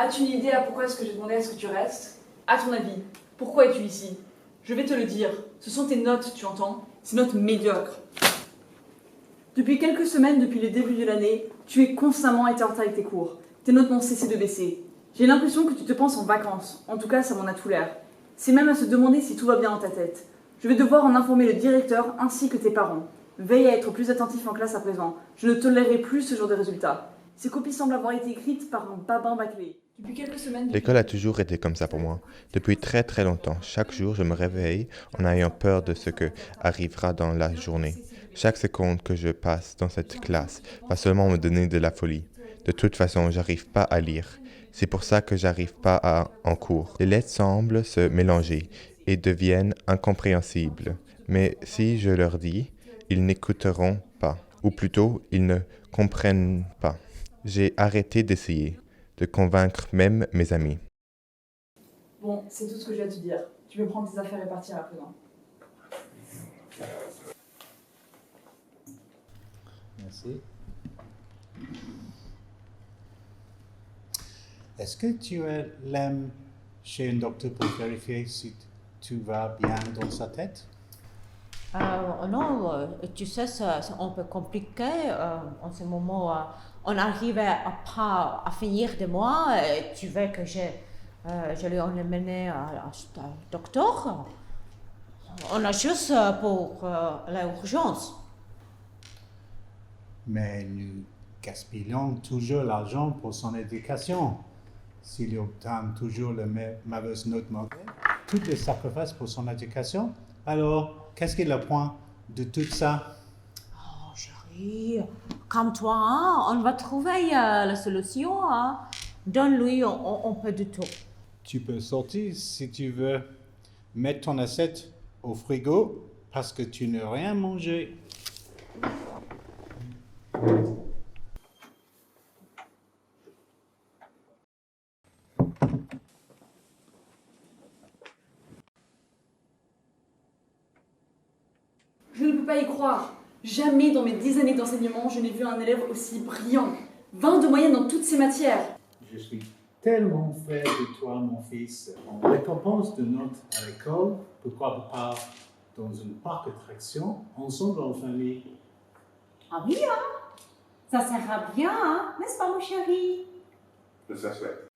As-tu une idée à pourquoi est-ce que j'ai demandé à ce que tu restes? À ton avis, pourquoi es-tu ici? Je vais te le dire, ce sont tes notes, tu entends? Ces notes médiocres. Depuis quelques semaines, depuis le début de l'année, tu es constamment été en retard avec tes cours. Tes notes n'ont cessé de baisser. J'ai l'impression que tu te penses en vacances. En tout cas, ça m'en a tout l'air. C'est même à se demander si tout va bien dans ta tête. Je vais devoir en informer le directeur ainsi que tes parents. Veille à être plus attentif en classe à présent. Je ne tolérerai plus ce genre de résultats. Ces copies semblent avoir été écrites par un babin bâclé. Depuis quelques semaines... L'école a toujours été comme ça pour moi. Depuis très très longtemps, chaque jour, je me réveille en ayant peur de ce que arrivera dans la journée. Chaque seconde que je passe dans cette classe va seulement me donner de la folie. De toute façon, j'arrive pas à lire. C'est pour ça que j'arrive pas en cours. Les lettres semblent se mélanger et deviennent incompréhensibles. Mais si je leur dis, ils n'écouteront pas. Ou plutôt, ils ne comprennent pas. J'ai arrêté d'essayer, de convaincre même mes amis. Bon, c'est tout ce que j'ai à te dire. Tu peux prendre tes affaires et partir à présent. Merci. Est-ce que tu l'aimes chez un docteur pour vérifier si tout va bien dans sa tête? Non, tu sais, c'est un peu compliqué. En ce moment, on arrive pas à finir de mois. Et tu veux que je lui emmène à docteur? On a juste pour l'urgence. Mais nous gaspillons toujours l'argent pour son éducation. S'il obtient toujours la mauvaise note malgré tous les sacrifices pour son éducation, alors qu'est-ce qu'il apprend de tout ça? Oh, chérie, comme toi, hein, on va trouver la solution. Hein. Donne-lui un peu de tout. Tu peux sortir si tu veux. Mettre ton assiette au frigo parce que tu n'as rien mangé. Je ne peux pas y croire. Jamais dans mes 10 années d'enseignement, je n'ai vu un élève aussi brillant. 20 de moyenne dans toutes ces matières. Je suis tellement fier de toi, mon fils. En récompense de notre à l'école, pourquoi pas dans un parc d'attractions, ensemble en famille. Ah oui, hein? Ça sera bien, hein? N'est-ce pas, mon chéri? Ça souhaite.